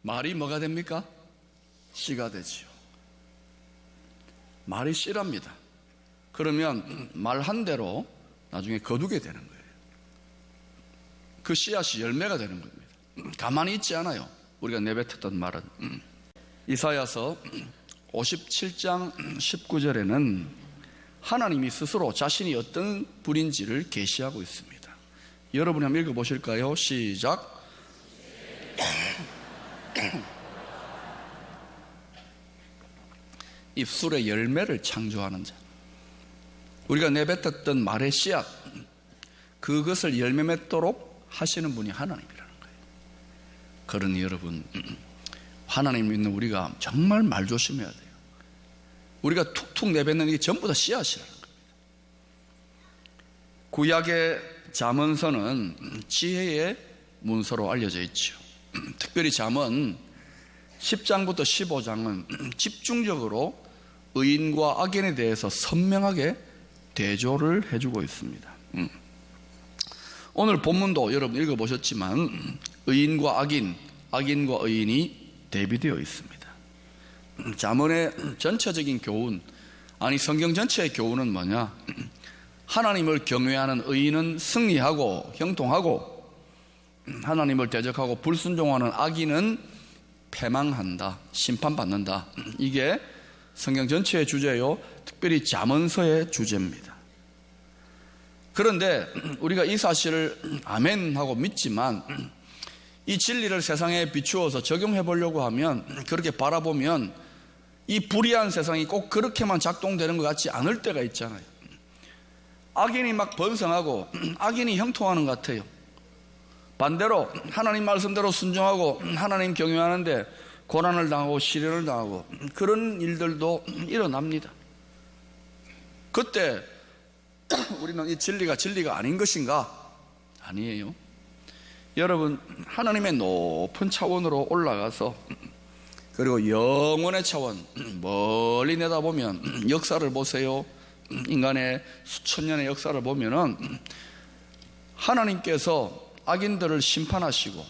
말이 뭐가 됩니까? 씨가 되지요. 말이 씨랍니다. 그러면 말한 대로 나중에 거두게 되는 거예요. 그 씨앗이 열매가 되는 겁니다. 가만히 있지 않아요. 우리가 내뱉었던 말은. 이사야서 57장 19절에는 하나님이 스스로 자신이 어떤 분인지를 계시하고 있습니다. 여러분이 한번 읽어보실까요? 시작. 입술의 열매를 창조하는 자, 우리가 내뱉었던 말의 씨앗, 그것을 열매 맺도록 하시는 분이 하나님이라는 거예요. 그러니 여러분, 하나님 믿는 우리가 정말 말 조심해야 돼요. 우리가 툭툭 내뱉는 게 전부 다 씨앗이라는 겁니다. 구약의 잠언서는 지혜의 문서로 알려져 있죠. 특별히 잠언 10장부터 15장은 집중적으로 의인과 악인에 대해서 선명하게 대조를 해주고 있습니다. 오늘 본문도 여러분 읽어보셨지만 의인과 악인, 악인과 의인이 대비되어 있습니다. 잠언의 전체적인 교훈, 아니 성경 전체의 교훈은 뭐냐? 하나님을 경외하는 의인은 승리하고 형통하고, 하나님을 대적하고 불순종하는 악인은 패망한다, 심판받는다. 이게 성경 전체의 주제요, 특별히 잠언서의 주제입니다. 그런데 우리가 이 사실을 아멘 하고 믿지만 이 진리를 세상에 비추어서 적용해 보려고 하면, 그렇게 바라보면 이 불의한 세상이 꼭 그렇게만 작동되는 것 같지 않을 때가 있잖아요. 악인이 막 번성하고 악인이 형통하는 것 같아요. 반대로 하나님 말씀대로 순종하고 하나님 경외하는데 고난을 당하고 시련을 당하고 그런 일들도 일어납니다. 그때 우리는 이 진리가 아닌 것인가? 아니에요. 여러분, 하나님의 높은 차원으로 올라가서, 그리고 영원의 차원 멀리 내다보면 역사를 보세요. 인간의 수천 년의 역사를 보면은 하나님께서 악인들을 심판하시고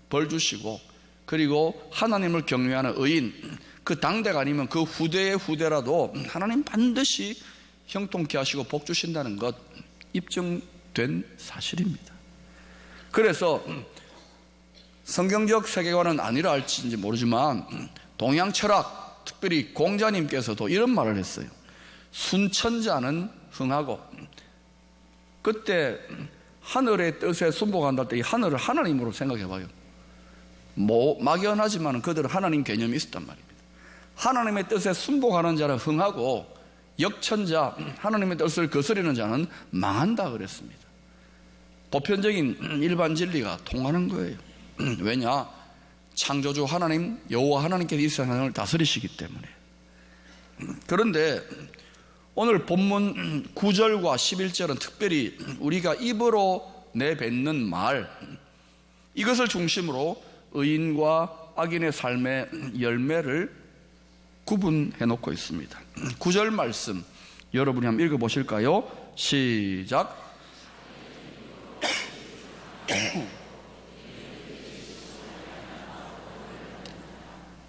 벌 주시고, 그리고 하나님을 경외하는 의인, 그 당대가 아니면 그 후대의 후대라도 하나님 반드시 형통케 하시고 복 주신다는 것, 입증된 사실입니다. 그래서 성경적 세계관은 아니라 할지 모르지만 동양 철학, 특별히 공자님께서도 이런 말을 했어요. 순천자는 흥하고, 그때 하늘의 뜻에 순복한다 할 때 이 하늘을 하나님으로 생각해 봐요. 막연하지만 그들은 하나님 개념이 있었단 말입니다. 하나님의 뜻에 순복하는 자는 흥하고, 역천자, 하나님의 뜻을 거스리는 자는 망한다 그랬습니다. 보편적인 일반 진리가 통하는 거예요. 왜냐? 창조주 하나님, 여호와 하나님께서 이 세상을 다스리시기 때문에. 그런데 오늘 본문 9절과 11절은 특별히 우리가 입으로 내뱉는 말, 이것을 중심으로 의인과 악인의 삶의 열매를 구분해 놓고 있습니다. 9절 말씀 여러분이 한번 읽어보실까요? 시작.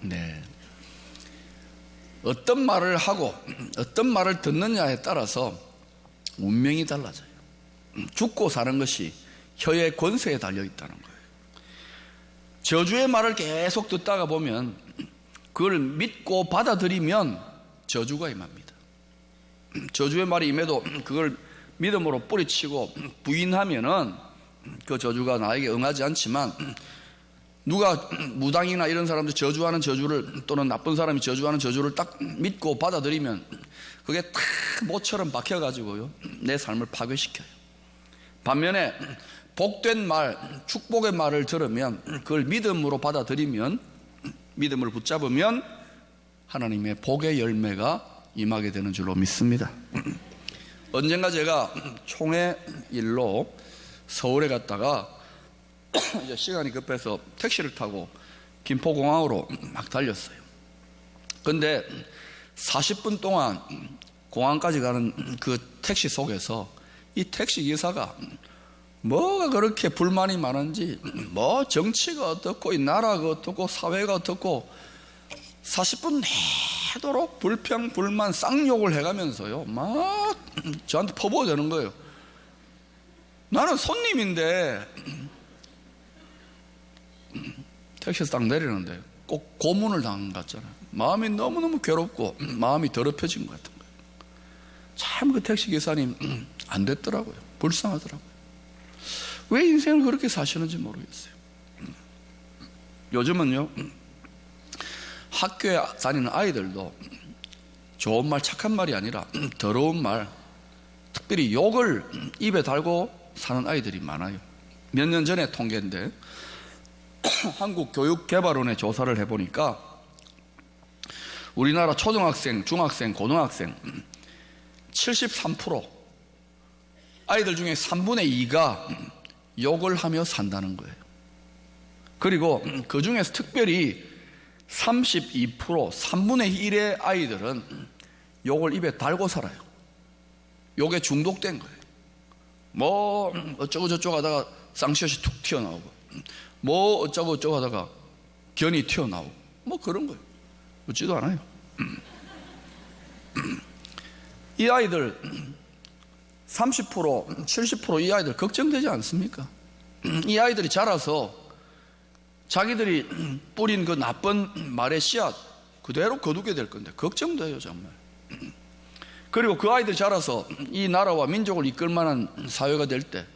네. 어떤 말을 하고 어떤 말을 듣느냐에 따라서 운명이 달라져요. 죽고 사는 것이 혀의 권세에 달려 있다는 거예요. 저주의 말을 계속 듣다가 보면, 그걸 믿고 받아들이면 저주가 임합니다. 저주의 말이 임해도 그걸 믿음으로 뿌리치고 부인하면은 그 저주가 나에게 응하지 않지만, 누가 무당이나 이런 사람들 저주하는 저주를, 또는 나쁜 사람이 저주하는 저주를 딱 믿고 받아들이면 그게 탁 모처럼 박혀가지고요, 내 삶을 파괴시켜요. 반면에 복된 말, 축복의 말을 들으면, 그걸 믿음으로 받아들이면, 믿음을 붙잡으면 하나님의 복의 열매가 임하게 되는 줄로 믿습니다. 언젠가 제가 총회 일로 서울에 갔다가 이제 시간이 급해서 택시를 타고 김포공항으로 막 달렸어요. 근데 40분 동안 공항까지 가는 그 택시 속에서 이 택시 기사가 뭐가 그렇게 불만이 많은지, 뭐 정치가 어떻고 이 나라가 어떻고 사회가 어떻고 40분 내도록 불평 불만 쌍욕을 해가면서요 막 저한테 퍼부어대는 거예요. 나는 손님인데 택시에서 딱 내리는데 꼭 고문을 당한 것 같잖아요. 마음이 너무너무 괴롭고 마음이 더럽혀진 것 같은 거예요. 참 그 택시기사님 안 됐더라고요. 불쌍하더라고요. 왜 인생을 그렇게 사시는지 모르겠어요. 요즘은요 학교에 다니는 아이들도 좋은 말 착한 말이 아니라 더러운 말, 특별히 욕을 입에 달고 사는 아이들이 많아요. 몇 년 전에 통계인데 한국교육개발원에 조사를 해보니까 우리나라 초등학생, 중학생, 고등학생 73% 아이들 중에 3분의 2가 욕을 하며 산다는 거예요. 그리고 그 중에서 특별히 32% 3분의 1의 아이들은 욕을 입에 달고 살아요. 욕에 중독된 거예요. 뭐 어쩌고 저쩌고 하다가 쌍시옷이 툭 튀어나오고, 뭐 어쩌고 저쩌고 하다가 견이 튀어나오고, 뭐 그런 거예요. 웃지도 않아요. 이 아이들 30% 70% 이 아이들 걱정되지 않습니까? 이 아이들이 자라서 자기들이 뿌린 그 나쁜 말의 씨앗 그대로 거두게 될 건데 걱정돼요 정말. 그리고 그 아이들이 자라서 이 나라와 민족을 이끌 만한 사회가 될 때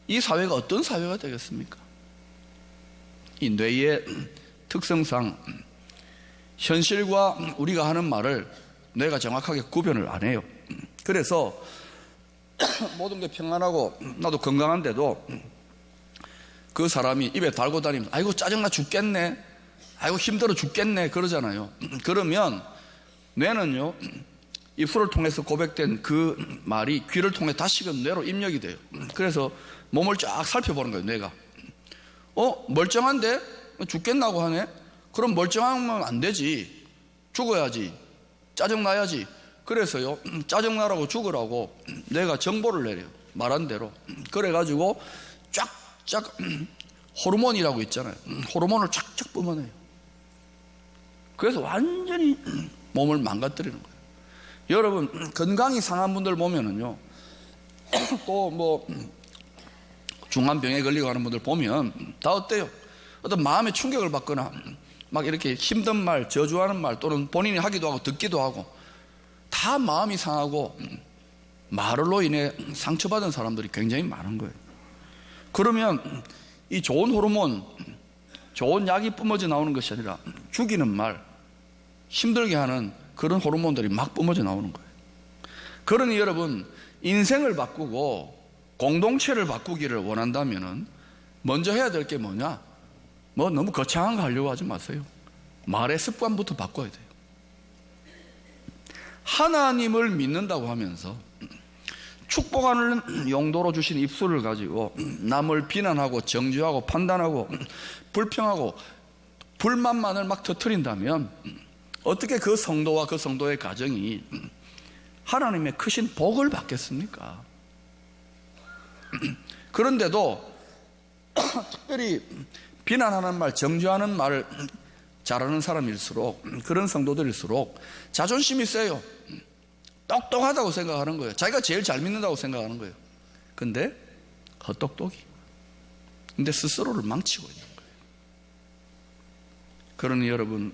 이 사회가 어떤 사회가 되겠습니까? 이 뇌의 특성상 현실과 우리가 하는 말을 뇌가 정확하게 구별을 안 해요. 그래서 모든 게 평안하고 나도 건강한데도 그 사람이 입에 달고 다니면 아이고 짜증나 죽겠네, 아이고 힘들어 죽겠네 그러잖아요. 그러면 뇌는요 입술을 통해서 고백된 그 말이 귀를 통해 다시금 뇌로 입력이 돼요. 그래서 몸을 쫙 살펴보는 거예요. 뇌가 멀쩡한데 죽겠나고 하네. 그럼 멀쩡하면 안 되지, 죽어야지, 짜증나야지. 그래서요 짜증나라고 죽으라고 뇌가 정보를 내려요. 말한 대로. 그래가지고 쫙쫙 호르몬이라고 있잖아요. 호르몬을 쫙쫙 뿜어내요. 그래서 완전히 몸을 망가뜨리는 거예요. 여러분 건강이 상한 분들 보면은요 또 뭐 중환병에 걸리고 하는 분들 보면 다 어때요? 어떤 마음의 충격을 받거나 막 이렇게 힘든 말, 저주하는 말 또는 본인이 하기도 하고 듣기도 하고 다 마음이 상하고 말로 인해 상처받은 사람들이 굉장히 많은 거예요. 그러면 이 좋은 호르몬, 좋은 약이 뿜어져 나오는 것이 아니라 죽이는 말, 힘들게 하는 그런 호르몬들이 막 뿜어져 나오는 거예요. 그러니 여러분 인생을 바꾸고 공동체를 바꾸기를 원한다면 먼저 해야 될 게 뭐냐? 뭐 너무 거창한 거 하려고 하지 마세요. 말의 습관부터 바꿔야 돼요. 하나님을 믿는다고 하면서 축복하는 용도로 주신 입술을 가지고 남을 비난하고 정죄하고 판단하고 불평하고 불만만을 막 터뜨린다면 어떻게 그 성도와 그 성도의 가정이 하나님의 크신 복을 받겠습니까? 그런데도 특별히 비난하는 말, 정죄하는 말을 잘하는 사람일수록, 그런 성도들일수록 자존심이 세요. 똑똑하다고 생각하는 거예요. 자기가 제일 잘 믿는다고 생각하는 거예요. 근데 헛똑똑이. 근데 스스로를 망치고 있는 거예요. 그러니 여러분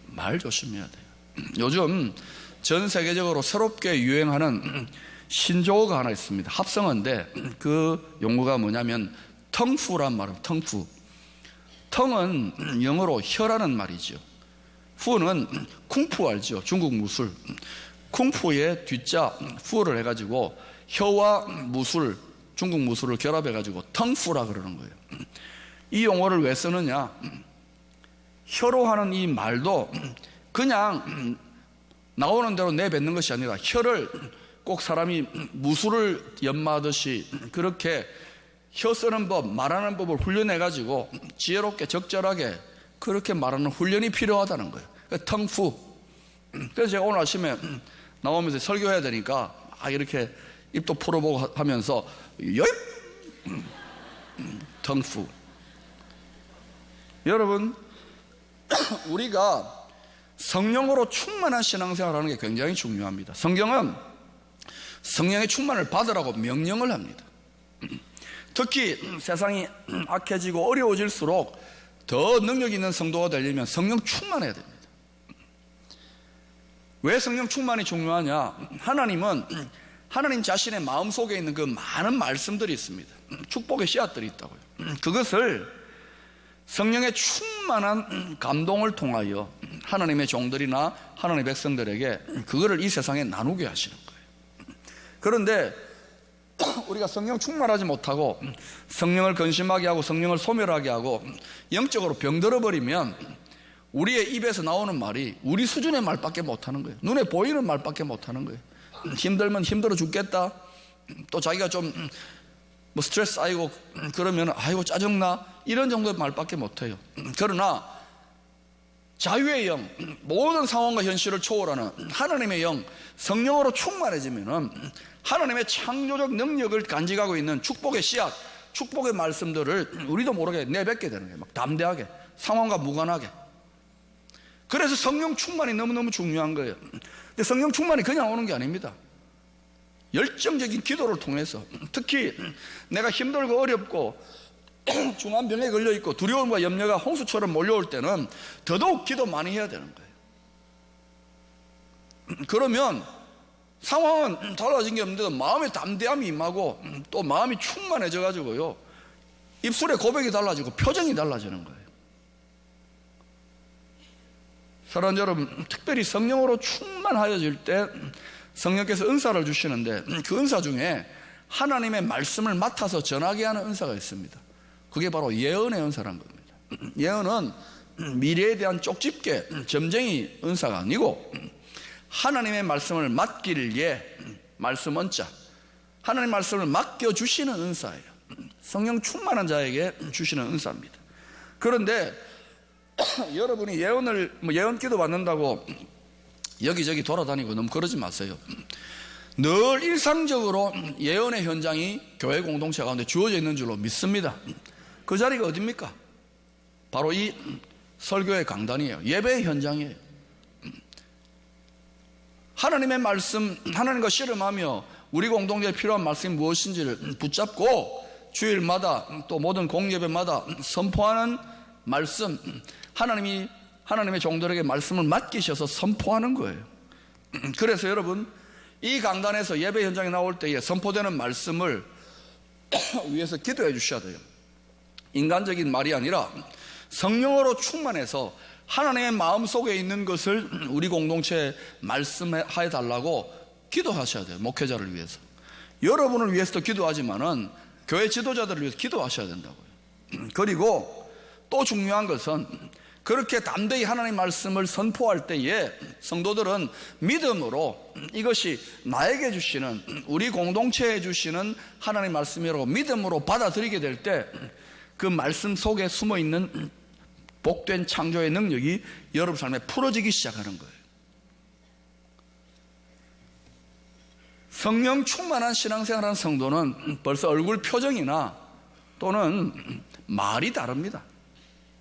말 조심해야 돼요. 요즘 전 세계적으로 새롭게 유행하는 신조어가 하나 있습니다. 합성어인데 그 용어가 뭐냐면 텅푸란 말입니다. 텅푸. 텅은 영어로 혀라는 말이죠. 푸는 쿵푸 알죠? 중국 무술. 쿵푸의 뒷자 푸를 해가지고 혀와 무술, 중국 무술을 결합해가지고 텅푸라 그러는 거예요. 이 용어를 왜 쓰느냐? 혀로 하는 이 말도 그냥 나오는 대로 내뱉는 것이 아니라 혀를 꼭 사람이 무술을 연마하듯이 그렇게 혀 쓰는 법, 말하는 법을 훈련해가지고 지혜롭게 적절하게 그렇게 말하는 훈련이 필요하다는 거예요. 텅푸. 그래서 제가 오늘 아침에 나오면서 설교해야 되니까 이렇게 입도 풀어보고 하면서 여입 덩푸. 여러분, 우리가 성령으로 충만한 신앙생활을 하는 게 굉장히 중요합니다. 성경은 성령의 충만을 받으라고 명령을 합니다. 특히 세상이 악해지고 어려워질수록 더 능력 있는 성도가 되려면 성령 충만해야 됩니다. 왜 성령 충만이 중요하냐? 하나님은 하나님 자신의 마음속에 있는 그 많은 말씀들이 있습니다. 축복의 씨앗들이 있다고요. 그것을 성령의 충만한 감동을 통하여 하나님의 종들이나 하나님의 백성들에게 그거를 이 세상에 나누게 하시는 거예요. 그런데 우리가 성령 충만하지 못하고 성령을 근심하게 하고 성령을 소멸하게 하고 영적으로 병들어 버리면 우리의 입에서 나오는 말이 우리 수준의 말밖에 못하는 거예요. 눈에 보이는 말밖에 못하는 거예요. 힘들면 힘들어 죽겠다. 또 자기가 좀 스트레스 쌓이고 그러면 아이고 짜증나, 이런 정도의 말밖에 못해요. 그러나 자유의 영, 모든 상황과 현실을 초월하는 하나님의 영, 성령으로 충만해지면은 하나님의 창조적 능력을 간직하고 있는 축복의 씨앗, 축복의 말씀들을 우리도 모르게 내뱉게 되는 거예요. 막 담대하게, 상황과 무관하게. 그래서 성령 충만이 너무너무 중요한 거예요. 근데 성령 충만이 그냥 오는 게 아닙니다. 열정적인 기도를 통해서, 특히 내가 힘들고 어렵고 중환병에 걸려있고 두려움과 염려가 홍수처럼 몰려올 때는 더더욱 기도 많이 해야 되는 거예요. 그러면 상황은 달라진 게 없는데도 마음에 담대함이 임하고 또 마음이 충만해져 가지고요, 입술의 고백이 달라지고 표정이 달라지는 거예요. 사랑하는 여러분, 특별히 성령으로 충만하여질 때 성령께서 은사를 주시는데 그 은사 중에 하나님의 말씀을 맡아서 전하게 하는 은사가 있습니다. 그게 바로 예언의 은사라는 겁니다. 예언은 미래에 대한 쪽집게, 점쟁이 은사가 아니고 하나님의 말씀을 맡길 예, 말씀 원자, 하나님의 말씀을 맡겨주시는 은사예요. 성령 충만한 자에게 주시는 은사입니다. 그런데 여러분이 예언 기도 받는다고 여기저기 돌아다니고 너무 그러지 마세요. 늘 일상적으로 예언의 현장이 교회 공동체 가운데 주어져 있는 줄로 믿습니다. 그 자리가 어딥니까? 바로 이 설교의 강단이에요. 예배의 현장이에요. 하나님의 말씀, 하나님과 씨름하며 우리 공동체에 필요한 말씀이 무엇인지를 붙잡고 주일마다 또 모든 공예배마다 선포하는 말씀, 하나님의 종들에게 말씀을 맡기셔서 선포하는 거예요. 그래서 여러분, 이 강단에서 예배 현장에 나올 때에 선포되는 말씀을 위해서 기도해 주셔야 돼요. 인간적인 말이 아니라 성령으로 충만해서 하나님의 마음속에 있는 것을 우리 공동체에 말씀해 달라고 기도하셔야 돼요. 목회자를 위해서. 여러분을 위해서도 기도하지만은 교회 지도자들을 위해서 기도하셔야 된다고요. 그리고 또 중요한 것은 그렇게 담대히 하나님의 말씀을 선포할 때에 성도들은 믿음으로 이것이 나에게 주시는, 우리 공동체에 주시는 하나님의 말씀이라고 믿음으로 받아들이게 될 때 그 말씀 속에 숨어있는 복된 창조의 능력이 여러분 삶에 풀어지기 시작하는 거예요. 성령 충만한 신앙생활하는 성도는 벌써 얼굴 표정이나 또는 말이 다릅니다.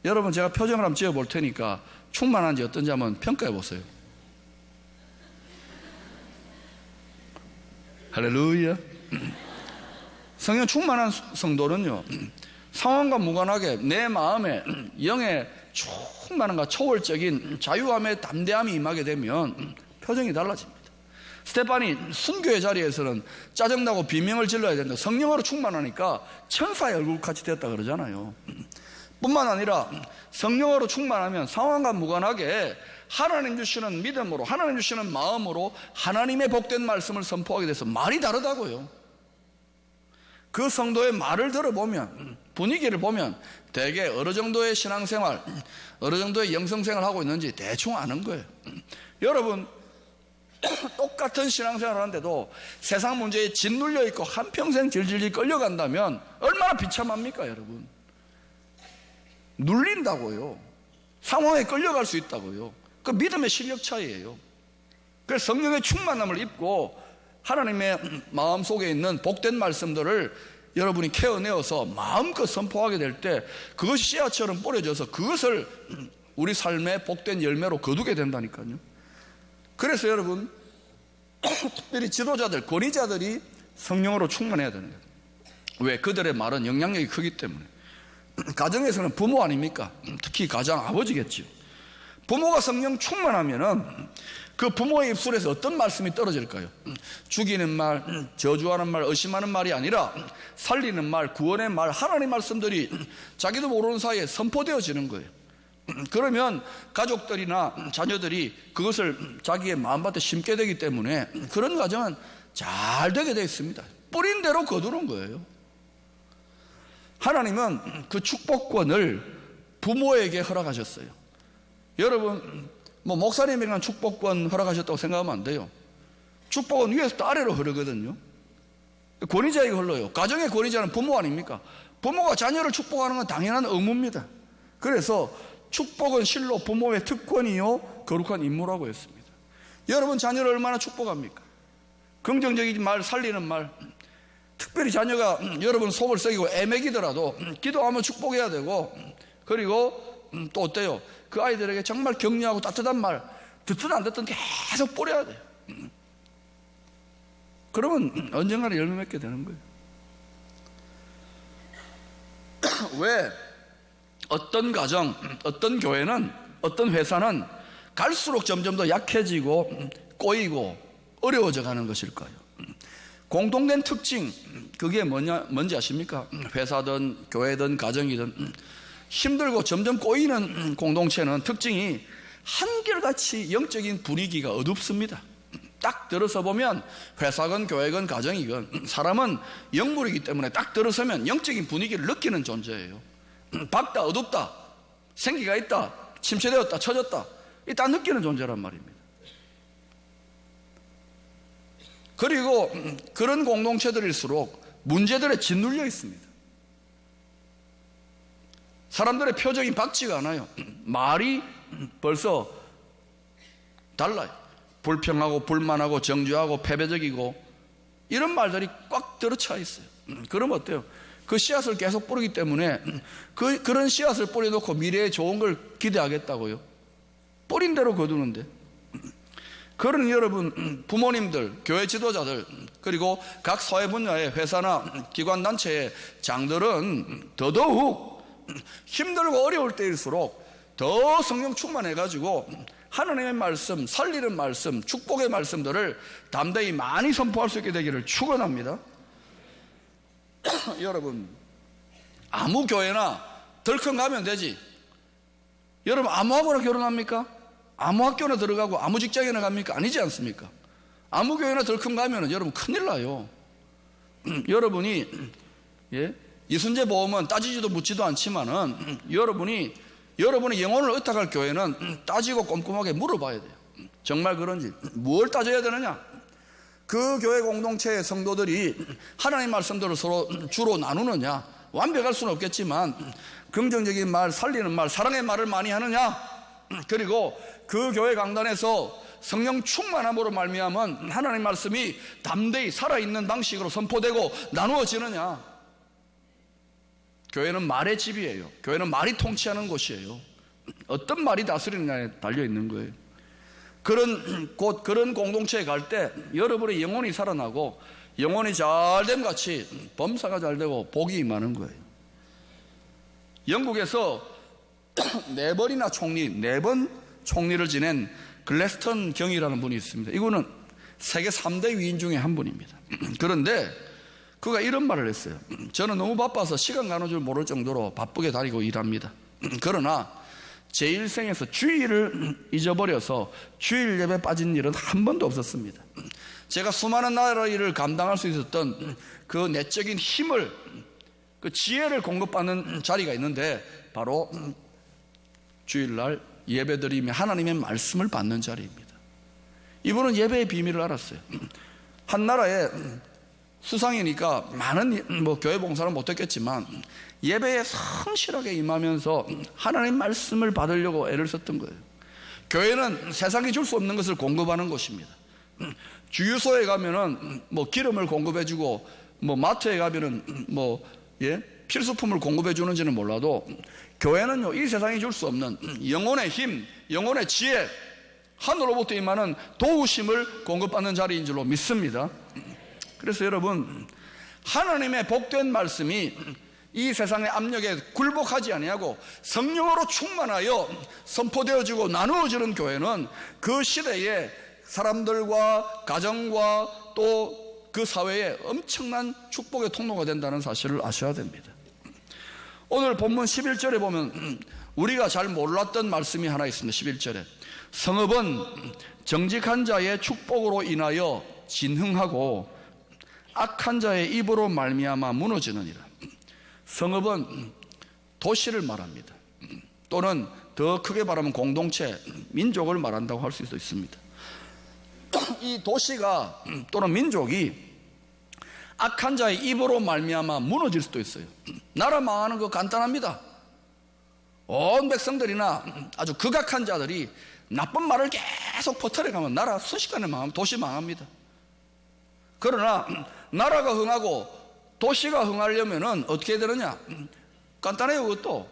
여러분, 제가 표정을 한번 지어볼 테니까 충만한지 어떤지 한번 평가해 보세요. 할렐루야. 성령 충만한 성도는요, 상황과 무관하게 내 마음에 영의 충만함과 초월적인 자유함의 담대함이 임하게 되면 표정이 달라집니다. 스테판이 순교의 자리에서는 짜증나고 비명을 질러야 된다. 성령으로 충만하니까 천사의 얼굴같이 됐다 그러잖아요. 뿐만 아니라 성령으로 충만하면 상황과 무관하게 하나님 주시는 믿음으로, 하나님 주시는 마음으로 하나님의 복된 말씀을 선포하게 돼서 말이 다르다고요. 그 성도의 말을 들어보면, 분위기를 보면 대개 어느 정도의 신앙생활, 어느 정도의 영성생활을 하고 있는지 대충 아는 거예요. 여러분, 똑같은 신앙생활을 하는데도 세상 문제에 짓눌려 있고 한평생 질질 끌려간다면 얼마나 비참합니까, 여러분? 눌린다고요. 상황에 끌려갈 수 있다고요. 그 믿음의 실력 차이예요. 그래서 성령의 충만함을 입고 하나님의 마음속에 있는 복된 말씀들을 여러분이 케어내어서 마음껏 선포하게 될 때 그것이 씨앗처럼 뿌려져서 그것을 우리 삶의 복된 열매로 거두게 된다니까요. 그래서 여러분, 특별히 지도자들, 권위자들이 성령으로 충만해야 되는 거예요. 왜? 그들의 말은 영향력이 크기 때문에. 가정에서는 부모 아닙니까? 특히 가장 아버지겠죠. 부모가 성령 충만하면은 그 부모의 입술에서 어떤 말씀이 떨어질까요? 죽이는 말, 저주하는 말, 의심하는 말이 아니라 살리는 말, 구원의 말, 하나님의 말씀들이 자기도 모르는 사이에 선포되어지는 거예요. 그러면 가족들이나 자녀들이 그것을 자기의 마음밭에 심게 되기 때문에 그런 가정은 잘 되게 되어 있습니다. 뿌린 대로 거두는 거예요. 하나님은 그 축복권을 부모에게 허락하셨어요. 여러분, 목사님에게는 축복권 허락하셨다고 생각하면 안 돼요. 축복은 위에서부터 아래로 흐르거든요. 권위자에게 흘러요. 가정의 권위자는 부모 아닙니까? 부모가 자녀를 축복하는 건 당연한 의무입니다. 그래서 축복은 실로 부모의 특권이요 거룩한 임무라고 했습니다. 여러분 자녀를 얼마나 축복합니까? 긍정적인 말, 살리는 말. 특별히 자녀가 여러분 속을 썩이고 애매기더라도 기도하면 축복해야 되고, 그리고 또 어때요? 그 아이들에게 정말 격려하고 따뜻한 말, 듣든 안 듣든 계속 뿌려야 돼요. 그러면 언젠가는 열매 맺게 되는 거예요. 왜? 어떤 가정, 어떤 교회는, 어떤 회사는 갈수록 점점 더 약해지고 꼬이고 어려워져 가는 것일까요? 공통된 특징, 그게 뭔지 아십니까? 회사든 교회든 가정이든 힘들고 점점 꼬이는 공동체는 특징이 한결같이 영적인 분위기가 어둡습니다. 딱 들어서 보면 회사건 교회건 가정이건 사람은 영물이기 때문에 딱 들어서면 영적인 분위기를 느끼는 존재예요. 밝다, 어둡다, 생기가 있다, 침체되었다, 처졌다, 이 딱 느끼는 존재란 말입니다. 그리고 그런 공동체들일수록 문제들에 짓눌려 있습니다. 사람들의 표정이 밝지가 않아요. 말이 벌써 달라요. 불평하고 불만하고 정죄하고 패배적이고 이런 말들이 꽉 들어차 있어요. 그러면 어때요? 그 씨앗을 계속 뿌리기 때문에 그런 씨앗을 뿌려놓고 미래에 좋은 걸 기대하겠다고요? 뿌린 대로 거두는데. 그러니 여러분, 부모님들, 교회 지도자들, 그리고 각 사회 분야의 회사나 기관단체의 장들은 더더욱 힘들고 어려울 때일수록 더 성령 충만해가지고 하나님의 말씀, 살리는 말씀, 축복의 말씀들을 담대히 많이 선포할 수 있게 되기를 축원합니다. 여러분, 아무 교회나 덜컥 가면 되지. 여러분, 아무 학교나 결혼합니까? 아무 학교나 들어가고 아무 직장이나 갑니까? 아니지 않습니까? 아무 교회나 덜컥 가면 여러분 큰일 나요. 여러분이 이순재 보험은 따지지도 묻지도 않지만은 여러분의 영혼을 의탁할 교회는 따지고 꼼꼼하게 물어봐야 돼요. 정말 그런지. 뭘 따져야 되느냐? 그 교회 공동체의 성도들이 하나님 말씀들을 서로 주로 나누느냐? 완벽할 수는 없겠지만 긍정적인 말, 살리는 말, 사랑의 말을 많이 하느냐? 그리고 그 교회 강단에서 성령 충만함으로 말미암은 하나님 말씀이 담대히 살아있는 방식으로 선포되고 나누어지느냐? 교회는 말의 집이에요. 교회는 말이 통치하는 곳이에요. 어떤 말이 다스리느냐에 달려있는 거예요. 그런 공동체에 갈 때 여러분의 영혼이 살아나고 영혼이 잘됨 같이 범사가 잘되고 복이 임하는 거예요. 영국에서 4번 총리를 지낸 글래스턴 경이라는 분이 있습니다. 이분은 세계 3대 위인 중에 한 분입니다. 그런데 그가 이런 말을 했어요. 저는 너무 바빠서 시간 가는 줄 모를 정도로 바쁘게 다니고 일합니다. 그러나 제 일생에서 주일을 잊어버려서 주일 예배 빠진 일은 한 번도 없었습니다. 제가 수많은 나라 일을 감당할 수 있었던 그 내적인 힘을, 그 지혜를 공급받는 자리가 있는데 바로 주일날 예배드리며 하나님의 말씀을 받는 자리입니다. 이분은 예배의 비밀을 알았어요. 한 나라에 수상이니까 많은 교회 봉사는 못했겠지만 예배에 성실하게 임하면서 하나님 말씀을 받으려고 애를 썼던 거예요. 교회는 세상이 줄 수 없는 것을 공급하는 곳입니다. 주유소에 가면은 기름을 공급해주고 뭐 마트에 가면은 필수품을 공급해 주는지는 몰라도 교회는요, 이 세상이 줄 수 없는 영혼의 힘, 영혼의 지혜, 하늘로부터 임하는 도우심을 공급받는 자리인 줄로 믿습니다. 그래서 여러분, 하나님의 복된 말씀이 이 세상의 압력에 굴복하지 아니하고 성령으로 충만하여 선포되어지고 나누어지는 교회는 그 시대에 사람들과 가정과 또 그 사회에 엄청난 축복의 통로가 된다는 사실을 아셔야 됩니다. 오늘 본문 11절에 보면 우리가 잘 몰랐던 말씀이 하나 있습니다. 11절에 성읍은 정직한 자의 축복으로 인하여 진흥하고 악한 자의 입으로 말미암아 무너지느니라. 성읍은 도시를 말합니다. 또는 더 크게 말하면 공동체, 민족을 말한다고 할 수도 있습니다. 이 도시가 또는 민족이 악한 자의 입으로 말미암아 무너질 수도 있어요. 나라 망하는 거 간단합니다. 온 백성들이나 아주 극악한 자들이 나쁜 말을 계속 퍼뜨려가면 나라 순식간에 망합니다. 도시 망합니다. 그러나 나라가 흥하고 도시가 흥하려면 어떻게 해야 되느냐? 간단해요. 그것도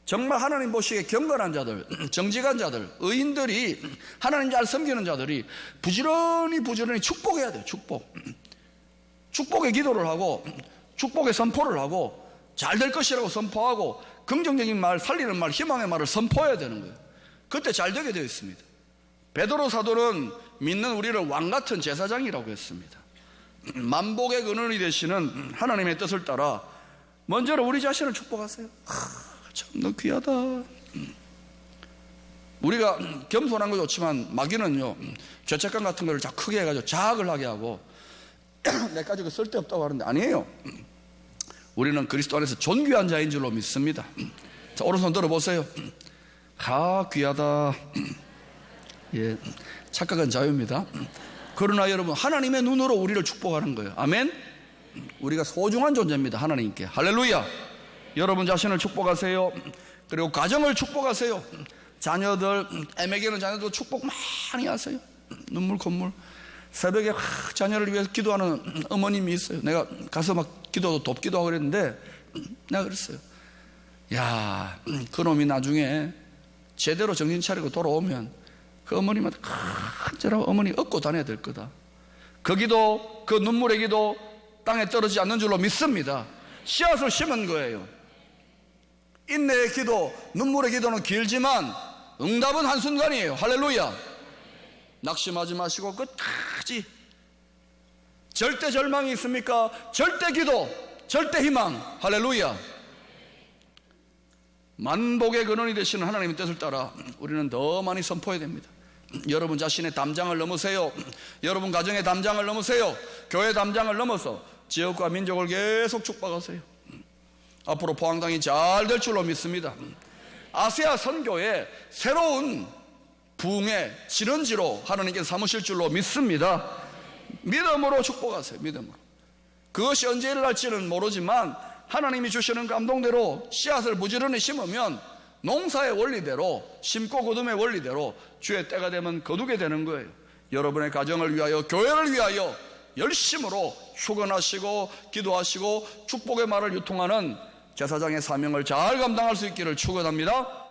정말 하나님 보시기에 경건한 자들, 정직한 자들, 의인들이 하나님 잘 섬기는 자들이 부지런히 축복해야 돼요. 축복의 기도를 하고 축복의 선포를 하고 잘 될 것이라고 선포하고 긍정적인 말, 살리는 말, 희망의 말을 선포해야 되는 거예요. 그때 잘 되게 되어 있습니다. 베드로 사도는 믿는 우리를 왕같은 제사장이라고 했습니다. 만복의 근원이 되시는 하나님의 뜻을 따라 먼저는 우리 자신을 축복하세요. 참 너 귀하다. 우리가 겸손한 거 좋지만 마귀는요, 죄책감 같은 걸 자꾸 크게 해가지고 자학을 하게 하고 내 가지고 쓸데없다고 하는데 아니에요. 우리는 그리스도 안에서 존귀한 자인 줄로 믿습니다. 자, 오른손 들어보세요. 귀하다. 예, 착각은 자유입니다. 그러나 여러분, 하나님의 눈으로 우리를 축복하는 거예요. 아멘. 우리가 소중한 존재입니다. 하나님께. 할렐루야. 여러분 자신을 축복하세요. 그리고 가정을 축복하세요. 자녀들, 애매기는 자녀들 축복 많이 하세요. 눈물 콧물. 새벽에 자녀를 위해서 기도하는 어머님이 있어요. 내가 가서 막 기도도 돕기도 하고 그랬는데 내가 그랬어요. 야, 그놈이 나중에 제대로 정신 차리고 돌아오면 그 어머님한테 간절하고 어머니 업고 다녀야 될 거다. 그 기도, 그 눈물의 기도 땅에 떨어지지 않는 줄로 믿습니다. 씨앗을 심은 거예요. 인내의 기도, 눈물의 기도는 길지만 응답은 한순간이에요. 할렐루야. 낙심하지 마시고 끝까지. 절대 절망이 있습니까? 절대 기도, 절대 희망. 할렐루야. 만복의 근원이 되시는 하나님의 뜻을 따라 우리는 더 많이 선포해야 됩니다. 여러분 자신의 담장을 넘으세요. 여러분 가정의 담장을 넘으세요. 교회 담장을 넘어서 지역과 민족을 계속 축복하세요. 앞으로 포항당이 잘 될 줄로 믿습니다. 아시아 선교의 새로운 부흥의 진원지로 하나님께서 삼으실 줄로 믿습니다. 믿음으로 축복하세요. 믿음으로. 그것이 언제 일어날지는 모르지만 하나님이 주시는 감동대로 씨앗을 부지런히 심으면 농사의 원리대로, 심고 거둠의 원리대로 주의 때가 되면 거두게 되는 거예요. 여러분의 가정을 위하여, 교회를 위하여 열심으로 휴건하시고 기도하시고 축복의 말을 유통하는 제사장의 사명을 잘 감당할 수 있기를 축원합니다.